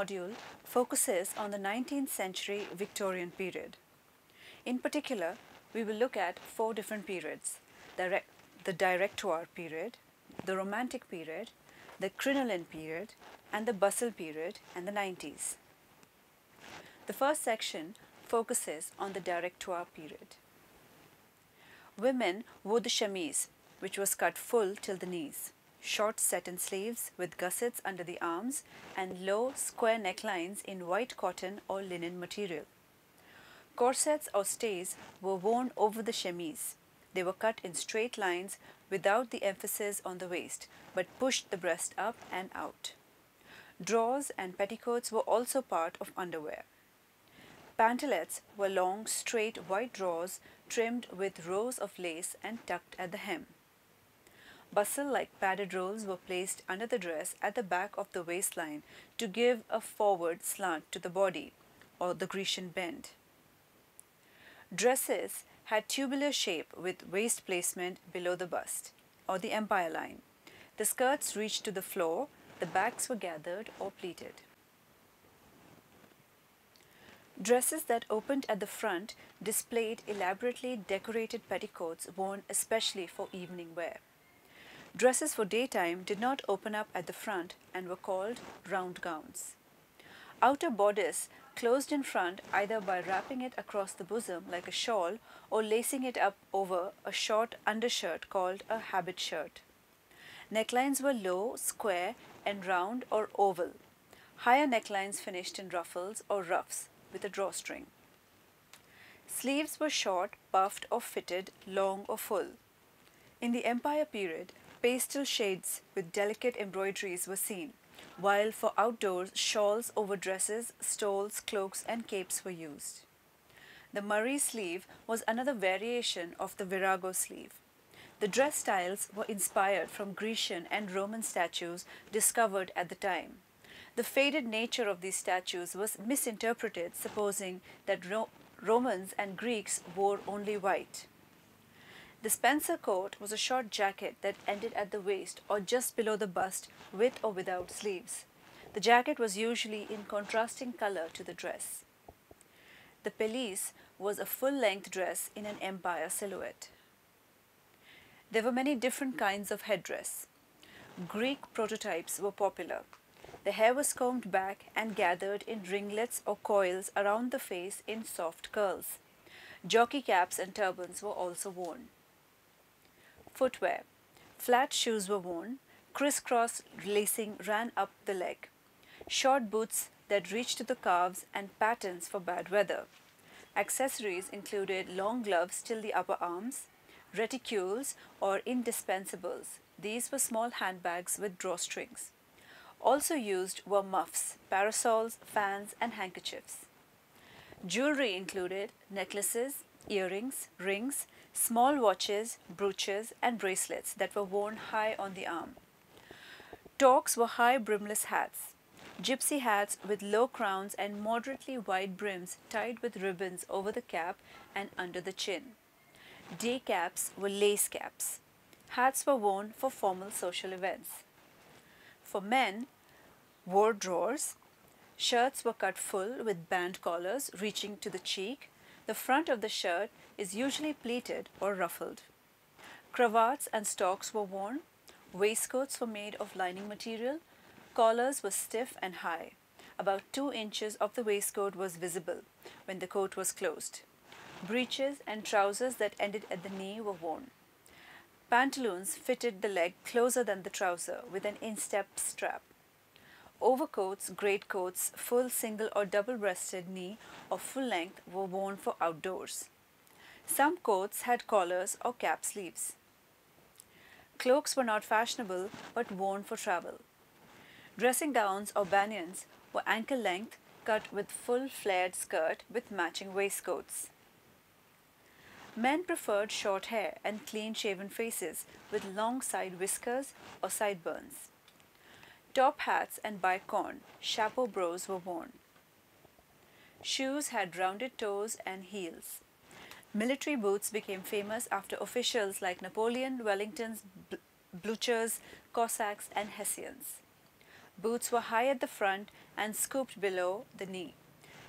module focuses on the 19th century Victorian period. In particular, we will look at four different periods: the Directoire period, the Romantic period, the Crinoline period, and the Bustle period and the 90s. The first section focuses on the Directoire period. Women wore the chemise, which was cut full till the knees, short satin sleeves with gussets under the arms, and low square necklines in white cotton or linen material. Corsets or stays were worn over the chemise. They were cut in straight lines without the emphasis on the waist, but pushed the breast up and out. Drawers and petticoats were also part of underwear. Pantalettes were long, straight white drawers trimmed with rows of lace and tucked at the hem. Bustle-like padded rolls were placed under the dress at the back of the waistline to give a forward slant to the body, or the Grecian bend. Dresses had tubular shape with waist placement below the bust, or the empire line. The skirts reached to the floor, the backs were gathered or pleated. Dresses that opened at the front displayed elaborately decorated petticoats worn especially for evening wear. Dresses for daytime did not open up at the front and were called round gowns. Outer bodice closed in front either by wrapping it across the bosom like a shawl or lacing it up over a short undershirt called a habit shirt. Necklines were low, square, and round or oval. Higher necklines finished in ruffles or ruffs with a drawstring. Sleeves were short, puffed or fitted, long or full. In the Empire period, pastel shades with delicate embroideries were seen, while for outdoors, shawls over dresses, stoles, cloaks and capes were used. The Murray sleeve was another variation of the virago sleeve. The dress styles were inspired from Grecian and Roman statues discovered at the time. The faded nature of these statues was misinterpreted, supposing that Romans and Greeks wore only white. The Spencer coat was a short jacket that ended at the waist or just below the bust, with or without sleeves. The jacket was usually in contrasting color to the dress. The pelisse was a full-length dress in an empire silhouette. There were many different kinds of headdress. Greek prototypes were popular. The hair was combed back and gathered in ringlets or coils around the face in soft curls. Jockey caps and turbans were also worn. Footwear. Flat shoes were worn. Crisscross lacing ran up the leg. Short boots that reached to the calves and pattens for bad weather. Accessories included long gloves till the upper arms, reticules or indispensables. These were small handbags with drawstrings. Also used were muffs, parasols, fans and handkerchiefs. Jewelry included necklaces, earrings, rings, small watches, brooches and bracelets that were worn high on the arm. Toques were high brimless hats. Gypsy hats with low crowns and moderately wide brims tied with ribbons over the cap and under the chin. Day caps were lace caps. Hats were worn for formal social events. For men, wore drawers. Shirts were cut full with band collars reaching to the cheek. The front of the shirt is usually pleated or ruffled. Cravats and stocks were worn. Waistcoats were made of lining material. Collars were stiff and high. About 2 inches of the waistcoat was visible when the coat was closed. Breeches and trousers that ended at the knee were worn. Pantaloons fitted the leg closer than the trouser with an instep strap. Overcoats, greatcoats, full single or double-breasted knee or full length were worn for outdoors. Some coats had collars or cap sleeves. Cloaks were not fashionable but worn for travel. Dressing gowns or banyans were ankle length, cut with full flared skirt with matching waistcoats. Men preferred short hair and clean-shaven faces with long side whiskers or sideburns. Top hats and bicorn, chapeau bros were worn. Shoes had rounded toes and heels. Military boots became famous after officials like Napoleon, Wellingtons, Bluchers, Cossacks and Hessians. Boots were high at the front and scooped below the knee,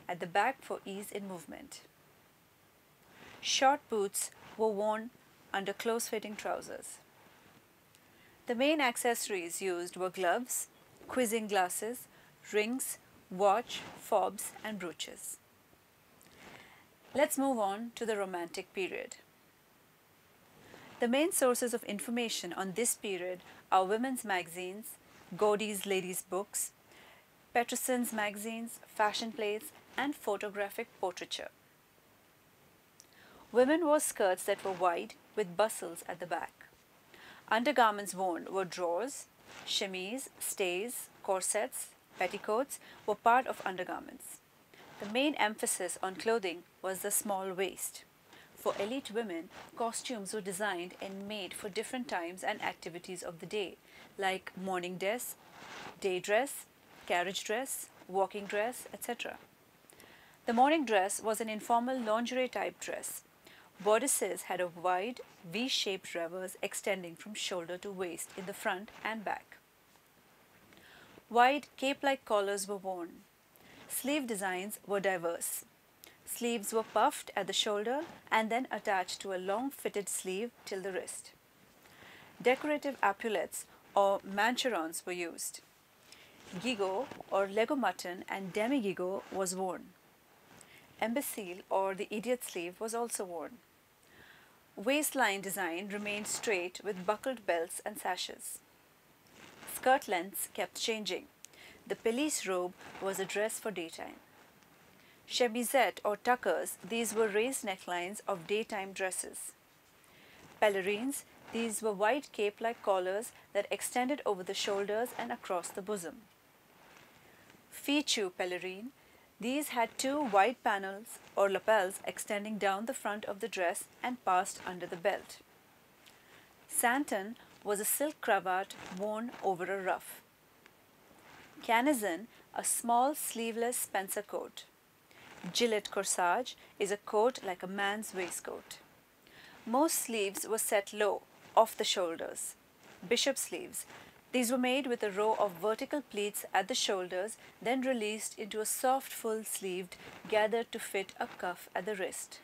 at the back for ease in movement. Short boots were worn under close-fitting trousers. The main accessories used were gloves, quizzing glasses, rings, watch, fobs, and brooches. Let's move on to the Romantic period. The main sources of information on this period are women's magazines, Godey's ladies' books, Peterson's magazines, fashion plates, and photographic portraiture. Women wore skirts that were wide with bustles at the back. Undergarments worn were drawers, chemise, stays, corsets, petticoats were part of undergarments. The main emphasis on clothing was the small waist. For elite women, costumes were designed and made for different times and activities of the day, like morning dress, day dress, carriage dress, walking dress, etc. The morning dress was an informal lingerie type dress. Bodices had a wide V-shaped reverse extending from shoulder to waist in the front and back. Wide cape-like collars were worn. Sleeve designs were diverse. Sleeves were puffed at the shoulder and then attached to a long fitted sleeve till the wrist. Decorative epaulets or mancherons were used. Gigot or Lego mutton and demi-gigot was worn. Imbecile or the idiot sleeve was also worn. Waistline design remained straight with buckled belts and sashes. Skirt lengths kept changing. The pelisse robe was a dress for daytime. Chemisette or tuckers, these were raised necklines of daytime dresses. Pelerines, these were wide cape-like collars that extended over the shoulders and across the bosom. Fichu pelerine, these had two wide panels or lapels extending down the front of the dress and passed under the belt. Santon was a silk cravat worn over a ruff. Canezon, a small sleeveless spencer coat. Gilet corsage is a coat like a man's waistcoat. Most sleeves were set low, off the shoulders. Bishop sleeves. These were made with a row of vertical pleats at the shoulders, then released into a soft full-sleeved, gathered to fit a cuff at the wrist.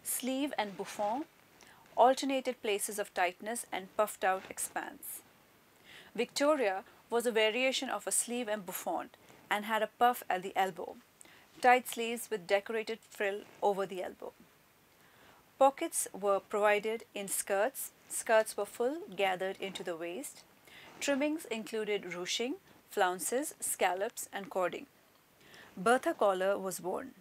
Sleeve and bouffant, alternated places of tightness and puffed-out expanse. Victoria was a variation of a sleeve and bouffant and had a puff at the elbow. Tight sleeves with decorated frill over the elbow. Pockets were provided in skirts. Skirts were full, gathered into the waist. Trimmings included ruching, flounces, scallops, and cording. Bertha collar was worn.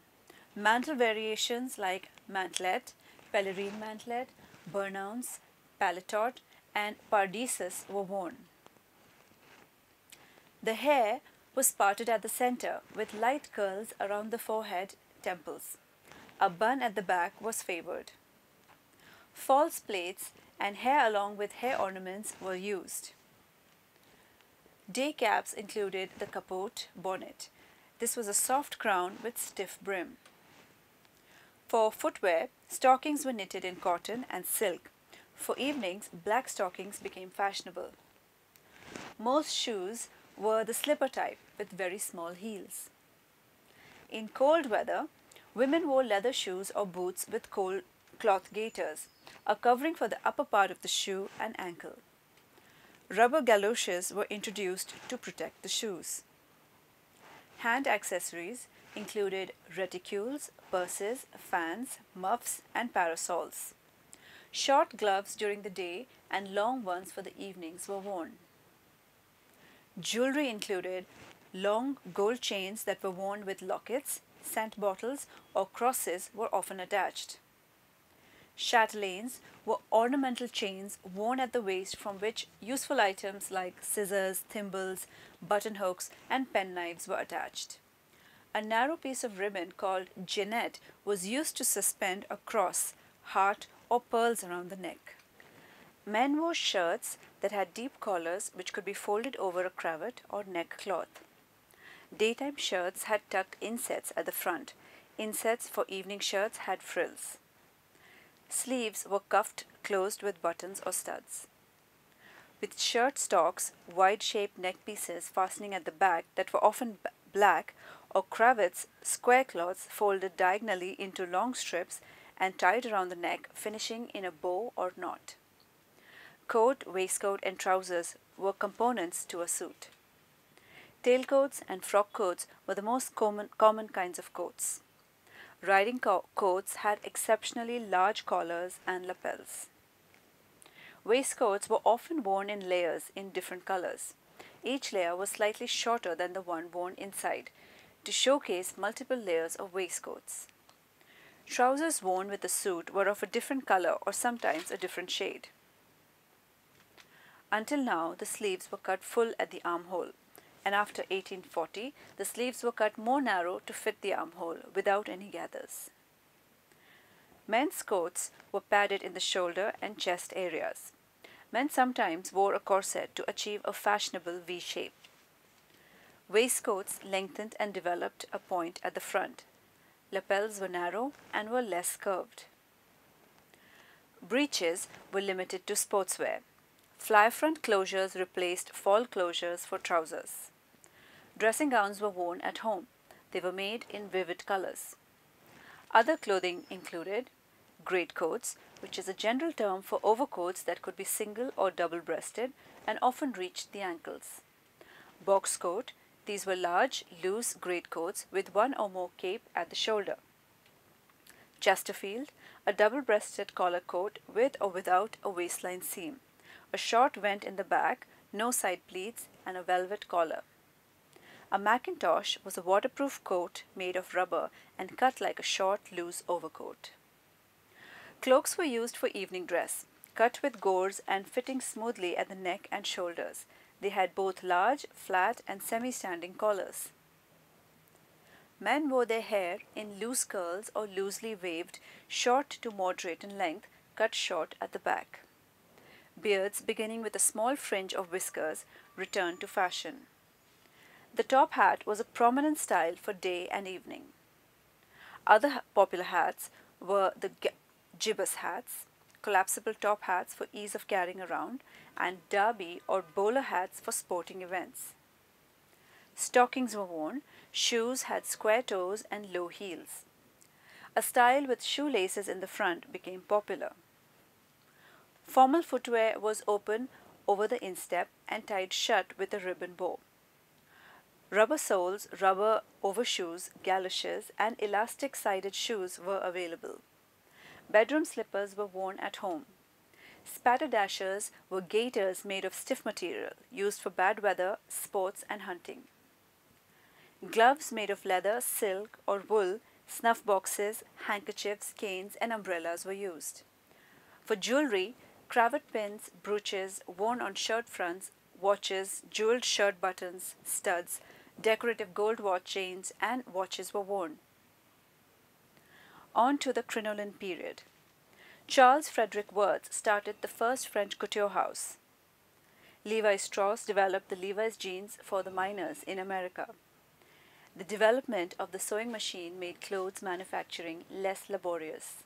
Mantle variations like mantelet, pelerine mantelet, burnous, paletot, and pardises were worn. The hair was parted at the center with light curls around the forehead, temples. A bun at the back was favored. False plaits and hair along with hair ornaments were used. Day caps included the capote bonnet. This was a soft crown with stiff brim. For footwear, stockings were knitted in cotton and silk. For evenings, black stockings became fashionable. Most shoes were the slipper type with very small heels. In cold weather, women wore leather shoes or boots with cold cloth gaiters, a covering for the upper part of the shoe and ankle. Rubber galoshes were introduced to protect the shoes. Hand accessories included reticules, purses, fans, muffs, and parasols. Short gloves during the day and long ones for the evenings were worn. Jewelry included long gold chains that were worn with lockets, scent bottles, or crosses were often attached. Chatelaines were ornamental chains worn at the waist from which useful items like scissors, thimbles, button hooks, and penknives were attached. A narrow piece of ribbon called genet was used to suspend a cross, heart, or pearls around the neck. Men wore shirts that had deep collars which could be folded over a cravat or neckcloth. Daytime shirts had tucked insets at the front. Insets for evening shirts had frills. Sleeves were cuffed closed with buttons or studs. with shirt stocks, wide-shaped neck pieces fastening at the back that were often black, or cravats, square cloths folded diagonally into long strips and tied around the neck, finishing in a bow or knot. Coat, waistcoat, and trousers were components to a suit. Tailcoats and frock coats were the most common kinds of coats. Riding coats had exceptionally large collars and lapels. Waistcoats were often worn in layers in different colors. Each layer was slightly shorter than the one worn inside, to showcase multiple layers of waistcoats. Trousers worn with the suit were of a different color or sometimes a different shade. Until now, the sleeves were cut full at the armhole, and after 1840, the sleeves were cut more narrow to fit the armhole without any gathers. Men's coats were padded in the shoulder and chest areas. Men sometimes wore a corset to achieve a fashionable V shape. Waistcoats lengthened and developed a point at the front. Lapels were narrow and were less curved. Breeches were limited to sportswear. Fly front closures replaced fall closures for trousers. Dressing gowns were worn at home. They were made in vivid colors. Other clothing included greatcoats, which is a general term for overcoats that could be single or double-breasted and often reached the ankles. Box coat, these were large, loose greatcoats with one or more cape at the shoulder. Chesterfield, a double-breasted collar coat with or without a waistline seam, a short vent in the back, no side pleats, and a velvet collar. A Mackintosh was a waterproof coat made of rubber and cut like a short, loose overcoat. Cloaks were used for evening dress, cut with gores and fitting smoothly at the neck and shoulders. They had both large, flat, and semi-standing collars. Men wore their hair in loose curls or loosely waved, short to moderate in length, cut short at the back. Beards beginning with a small fringe of whiskers returned to fashion. The top hat was a prominent style for day and evening. Other popular hats were the gibus hats, collapsible top hats for ease of carrying around, and derby or bowler hats for sporting events. Stockings were worn, shoes had square toes and low heels. A style with shoelaces in the front became popular. Formal footwear was open over the instep and tied shut with a ribbon bow. Rubber soles, rubber overshoes, galoshes, and elastic-sided shoes were available. Bedroom slippers were worn at home. Spatterdashers were gaiters made of stiff material, used for bad weather, sports, and hunting. Gloves made of leather, silk, or wool, snuff boxes, handkerchiefs, canes, and umbrellas were used. For jewelry, cravat pins, brooches worn on shirt fronts, watches, jeweled shirt buttons, studs, decorative gold watch chains, and watches were worn. On to the crinoline period. Charles Frederick Worth started the first French couture house. Levi Strauss developed the Levi's jeans for the miners in America. The development of the sewing machine made clothes manufacturing less laborious.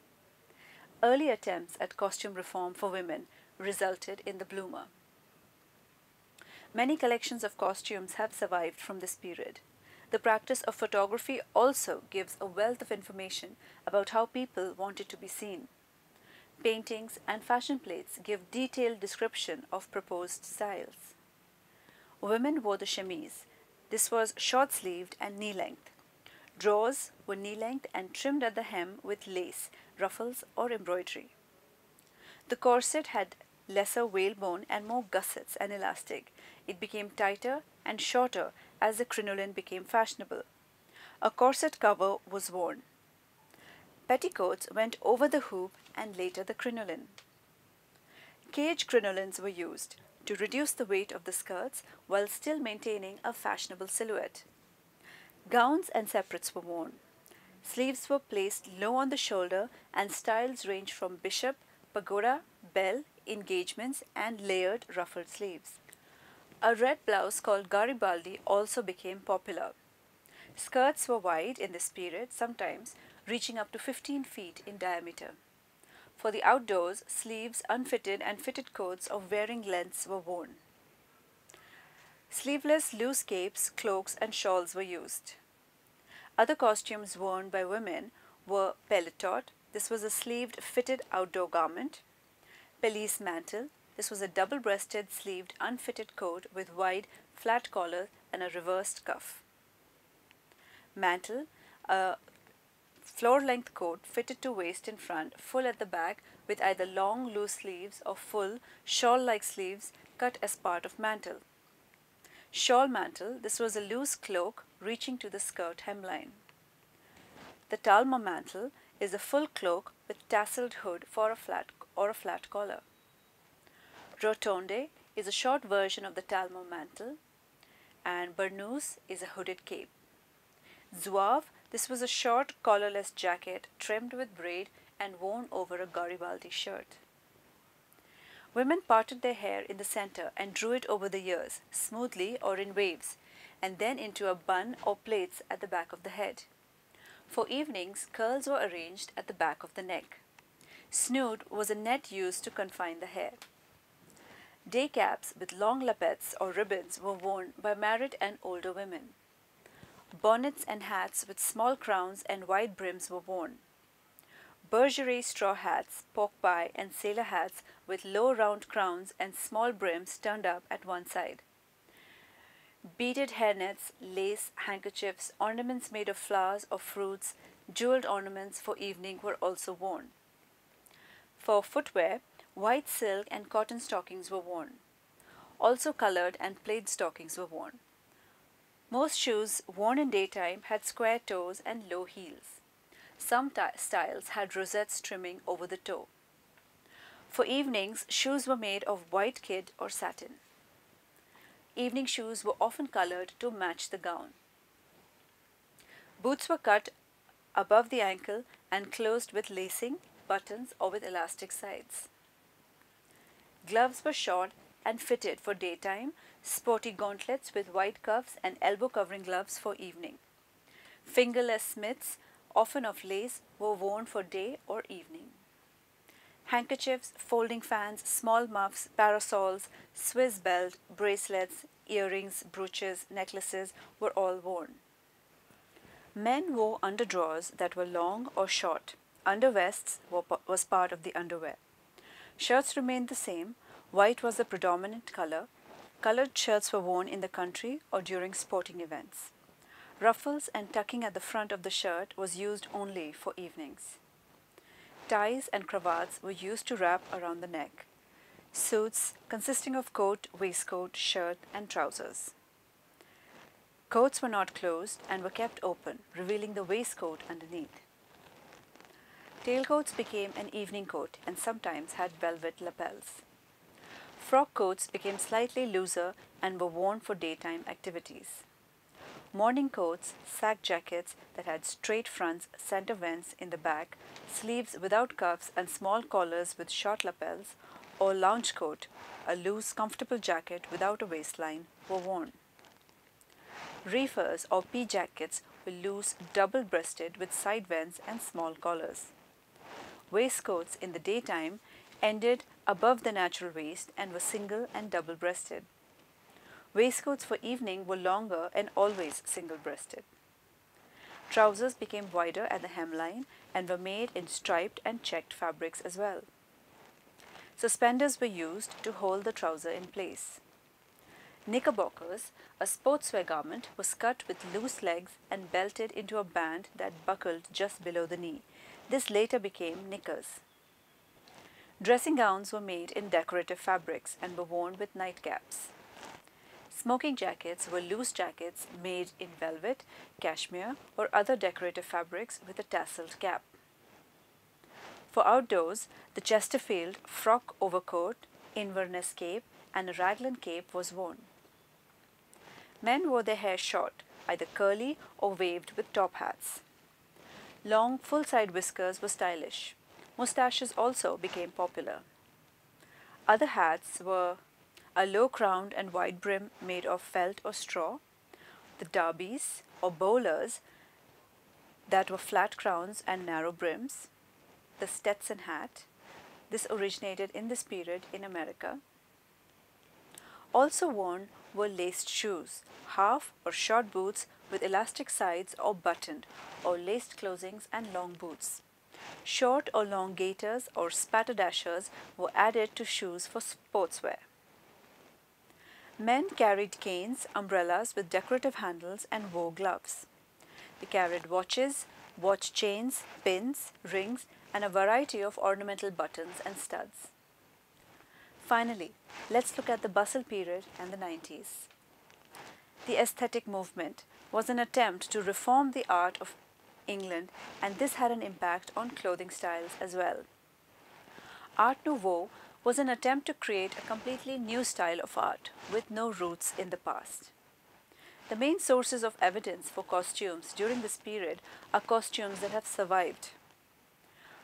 Early attempts at costume reform for women resulted in the bloomer. Many collections of costumes have survived from this period. The practice of photography also gives a wealth of information about how people wanted to be seen. Paintings and fashion plates give detailed description of proposed styles. Women wore the chemise. This was short-sleeved and knee-length. Drawers were knee-length and trimmed at the hem with lace, ruffles, or embroidery. The corset had lesser whalebone and more gussets and elastic. It became tighter and shorter as the crinoline became fashionable. A corset cover was worn. Petticoats went over the hoop and later the crinoline. Cage crinolines were used to reduce the weight of the skirts while still maintaining a fashionable silhouette. Gowns and separates were worn. Sleeves were placed low on the shoulder and styles ranged from bishop, pagoda, bell, engagements, and layered ruffled sleeves. A red blouse called Garibaldi also became popular. Skirts were wide in this period, sometimes reaching up to 15 feet in diameter. For the outdoors, sleeves, unfitted and fitted coats of varying lengths were worn. Sleeveless loose capes, cloaks and shawls were used. Other costumes worn by women were paletot. This was a sleeved fitted outdoor garment. Pelisse mantle. This was a double-breasted sleeved unfitted coat with wide flat collar and a reversed cuff. Mantle, a floor-length coat fitted to waist in front, full at the back with either long loose sleeves or full shawl-like sleeves cut as part of mantle. Shawl mantle, this was a loose cloak reaching to the skirt hemline. The Talma mantle is a full cloak with tasseled hood for a flat collar. Rotonde is a short version of the Talma mantle, and burnous is a hooded cape. Zouave, this was a short collarless jacket trimmed with braid and worn over a Garibaldi shirt. Women parted their hair in the center and drew it over the ears, smoothly or in waves, and then into a bun or plaits at the back of the head. For evenings, curls were arranged at the back of the neck. Snood was a net used to confine the hair. Day caps with long lappets or ribbons were worn by married and older women. Bonnets and hats with small crowns and wide brims were worn. Bergeret straw hats, pork pie and sailor hats with low round crowns and small brims turned up at one side. Beaded hairnets, lace, handkerchiefs, ornaments made of flowers or fruits, jeweled ornaments for evening were also worn. For footwear, white silk and cotton stockings were worn. Also colored and plaid stockings were worn. Most shoes worn in daytime had square toes and low heels. Some styles had rosettes trimming over the toe. For evenings, shoes were made of white kid or satin. Evening shoes were often colored to match the gown. Boots were cut above the ankle and closed with lacing, buttons or with elastic sides. Gloves were short and fitted for daytime, sporty gauntlets with wide cuffs and elbow-covering gloves for evening. Fingerless mitts, often of lace, were worn for day or evening. Handkerchiefs, folding fans, small muffs, parasols, Swiss belt, bracelets, earrings, brooches, necklaces were all worn. Men wore underdrawers that were long or short. Undervests was part of the underwear. Shirts remained the same. White was the predominant color. Colored shirts were worn in the country or during sporting events. Ruffles and tucking at the front of the shirt was used only for evenings. Ties and cravats were used to wrap around the neck. Suits consisting of coat, waistcoat, shirt and trousers. Coats were not closed and were kept open, revealing the waistcoat underneath. Tailcoats became an evening coat and sometimes had velvet lapels. Frock coats became slightly looser and were worn for daytime activities. Morning coats, sack jackets that had straight fronts, center vents in the back, sleeves without cuffs and small collars with short lapels, or lounge coat, a loose, comfortable jacket without a waistline, were worn. Reefers or pea jackets were loose, double-breasted with side vents and small collars. Waistcoats in the daytime ended above the natural waist and were single and double-breasted. Waistcoats for evening were longer and always single-breasted. Trousers became wider at the hemline and were made in striped and checked fabrics as well. Suspenders were used to hold the trouser in place. Knickerbockers, a sportswear garment, was cut with loose legs and belted into a band that buckled just below the knee. This later became knickers. Dressing gowns were made in decorative fabrics and were worn with nightcaps. Smoking jackets were loose jackets made in velvet, cashmere, or other decorative fabrics with a tasseled cap. For outdoors, the Chesterfield frock overcoat, Inverness cape, and a raglan cape was worn. Men wore their hair short, either curly or waved with top hats. Long, full-side whiskers were stylish. Moustaches also became popular. Other hats were a low-crowned and wide brim made of felt or straw, the derbies or bowlers that were flat crowns and narrow brims, the Stetson hat, This originated in this period in America. Also worn were laced shoes, half or short boots with elastic sides or buttoned, or laced closings and long boots. Short or long gaiters or spatterdashers were added to shoes for sportswear. Men carried canes, umbrellas with decorative handles, and wore gloves. They carried watches, watch chains, pins, rings, and a variety of ornamental buttons and studs. Finally, let's look at the bustle period and the 90s. The aesthetic movement was an attempt to reform the art of England, and this had an impact on clothing styles as well. Art Nouveau was an attempt to create a completely new style of art with no roots in the past. The main sources of evidence for costumes during this period are costumes that have survived: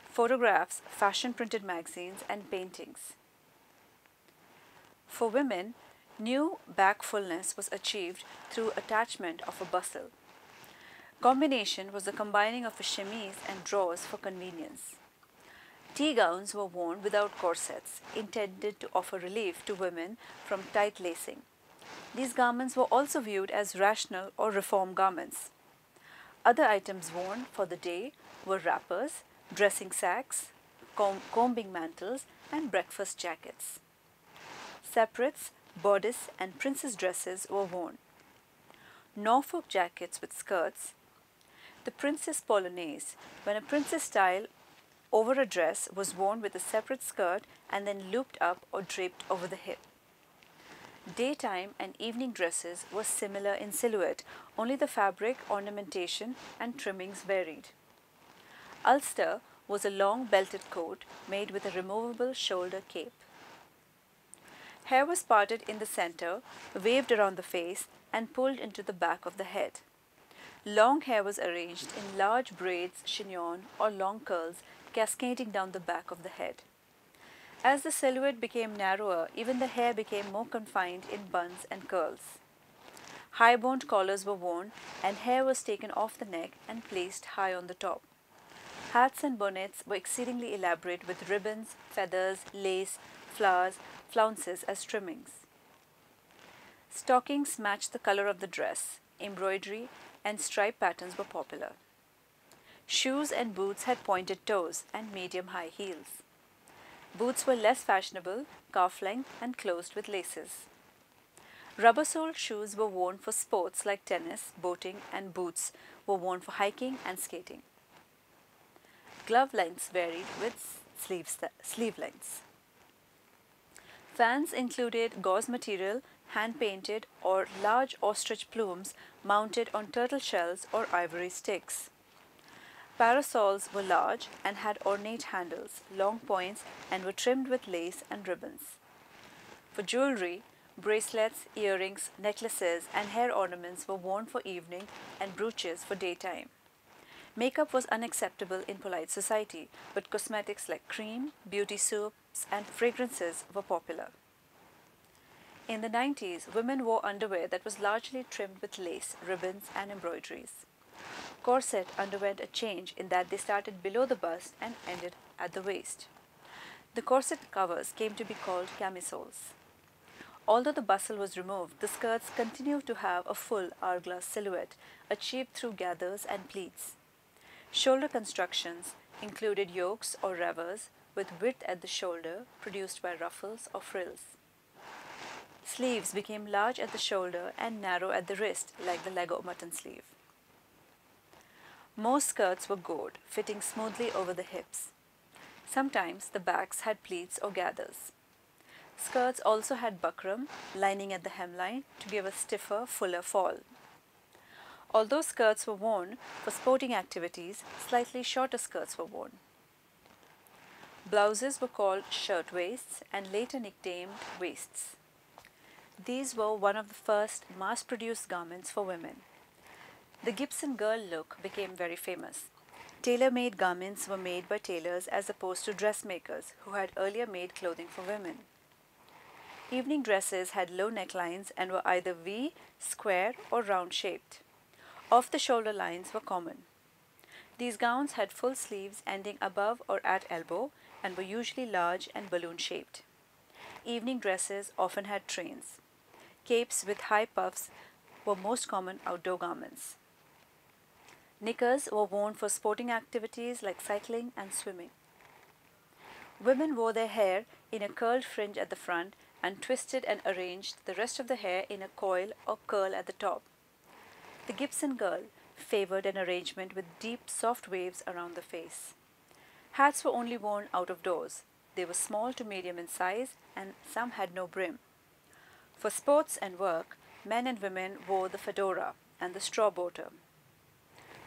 photographs, fashion printed magazines, and paintings. For women, new back fullness was achieved through attachment of a bustle. Combination was the combining of a chemise and drawers for convenience. Tea gowns were worn without corsets, intended to offer relief to women from tight lacing. These garments were also viewed as rational or reform garments. Other items worn for the day were wrappers, dressing sacks, combing mantles, and breakfast jackets. Separates, bodice, and princess dresses were worn. Norfolk jackets with skirts. The princess polonaise, when a princess style over a dress was worn with a separate skirt and then looped up or draped over the hip. Daytime and evening dresses were similar in silhouette, only the fabric, ornamentation, and trimmings varied. Ulster was a long belted coat made with a removable shoulder cape. Hair was parted in the center, waved around the face, and pulled into the back of the head. Long hair was arranged in large braids, chignon, or long curls cascading down the back of the head. As the silhouette became narrower, even the hair became more confined in buns and curls. High-boned collars were worn, and hair was taken off the neck and placed high on the top. Hats and bonnets were exceedingly elaborate with ribbons, feathers, lace, flowers, flounces as trimmings. Stockings matched the color of the dress. Embroidery and stripe patterns were popular. Shoes and boots had pointed toes and medium-high heels. Boots were less fashionable, calf-length, and closed with laces. Rubber-soled shoes were worn for sports like tennis, boating, and boots were worn for hiking and skating. Glove lengths varied with sleeve lengths. Fans included gauze material, hand-painted, or large ostrich plumes mounted on turtle shells or ivory sticks. Parasols were large and had ornate handles, long points, and were trimmed with lace and ribbons. For jewelry, bracelets, earrings, necklaces, and hair ornaments were worn for evening and brooches for daytime. Makeup was unacceptable in polite society, but cosmetics like cream, beauty soaps, and fragrances were popular. In the 90s, women wore underwear that was largely trimmed with lace, ribbons, and embroideries. Corset underwent a change in that they started below the bust and ended at the waist. The corset covers came to be called camisoles. Although the bustle was removed, the skirts continued to have a full hourglass silhouette, achieved through gathers and pleats. Shoulder constructions included yokes or revers with width at the shoulder produced by ruffles or frills. Sleeves became large at the shoulder and narrow at the wrist like the Lego mutton sleeve. Most skirts were gored, fitting smoothly over the hips. Sometimes the backs had pleats or gathers. Skirts also had buckram, lining at the hemline to give a stiffer, fuller fall. Although skirts were worn for sporting activities, slightly shorter skirts were worn. Blouses were called shirt waists and later nicknamed waists. These were one of the first mass-produced garments for women. The Gibson girl look became very famous. Tailor-made garments were made by tailors as opposed to dressmakers who had earlier made clothing for women. Evening dresses had low necklines and were either V, square, or round-shaped. Off-the-shoulder lines were common. These gowns had full sleeves ending above or at elbow and were usually large and balloon-shaped. Evening dresses often had trains. Capes with high puffs were most common outdoor garments. Knickers were worn for sporting activities like cycling and swimming. Women wore their hair in a curled fringe at the front and twisted and arranged the rest of the hair in a coil or curl at the top. The Gibson girl favored an arrangement with deep, soft waves around the face. Hats were only worn out of doors. They were small to medium in size and some had no brim. For sports and work, men and women wore the fedora and the straw boater.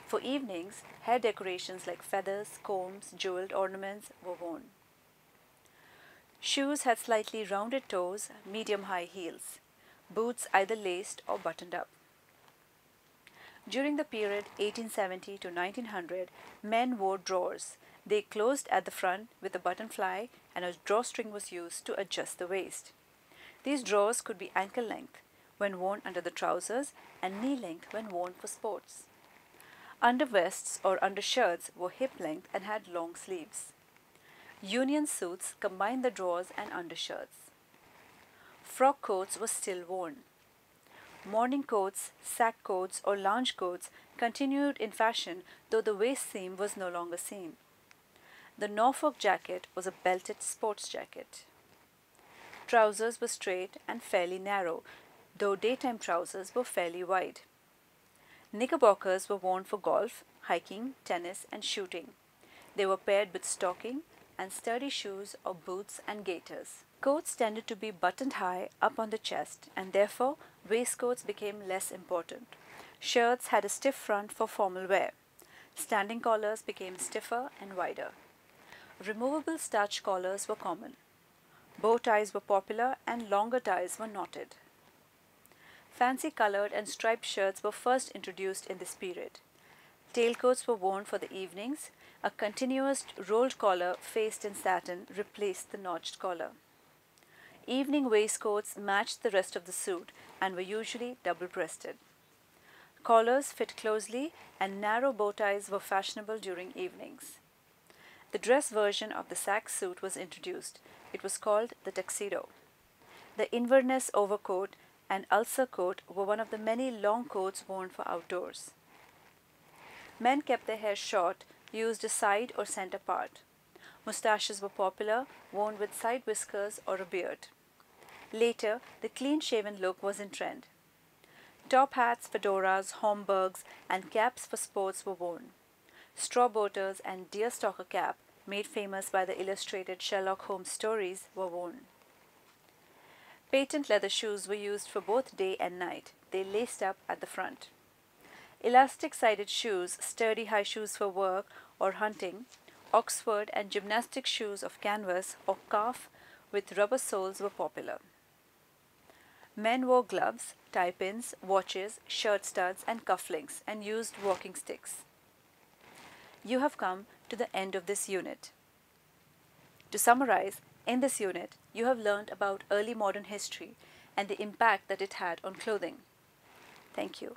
For evenings, hair decorations like feathers, combs, jeweled ornaments were worn. Shoes had slightly rounded toes, medium-high heels. Boots either laced or buttoned up. During the period 1870 to 1900, men wore drawers. They closed at the front with a button fly and a drawstring was used to adjust the waist. These drawers could be ankle length when worn under the trousers and knee length when worn for sports. Undervests or undershirts were hip length and had long sleeves. Union suits combined the drawers and undershirts. Frock coats were still worn. Morning coats, sack coats, or lounge coats continued in fashion, though the waist seam was no longer seen. The Norfolk jacket was a belted sports jacket. Trousers were straight and fairly narrow, though daytime trousers were fairly wide. Knickerbockers were worn for golf, hiking, tennis, and shooting. They were paired with stocking and sturdy shoes or boots and gaiters. Coats tended to be buttoned high up on the chest, and therefore waistcoats became less important. Shirts had a stiff front for formal wear. Standing collars became stiffer and wider. Removable starch collars were common. Bow ties were popular and longer ties were knotted. Fancy colored and striped shirts were first introduced in this period. Tailcoats were worn for the evenings. A continuous rolled collar faced in satin replaced the notched collar. Evening waistcoats matched the rest of the suit and were usually double-breasted. Collars fit closely and narrow bow ties were fashionable during evenings. The dress version of the sack suit was introduced. It was called the tuxedo. The Inverness overcoat and ulcer coat were one of the many long coats worn for outdoors. Men kept their hair short, used a side or center part. Mustaches were popular, worn with side whiskers or a beard. Later, the clean-shaven look was in trend. Top hats, fedoras, Homburgs, and caps for sports were worn. Straw boaters and deerstalker cap, made famous by the illustrated Sherlock Holmes stories, were worn. Patent leather shoes were used for both day and night. They laced up at the front. Elastic-sided shoes, sturdy high shoes for work or hunting, Oxford and gymnastic shoes of canvas or calf with rubber soles were popular. Men wore gloves, tie-pins, watches, shirt studs and cufflinks and used walking sticks. You have come to the end of this unit. To summarize, in this unit, you have learned about early modern history and the impact that it had on clothing. Thank you.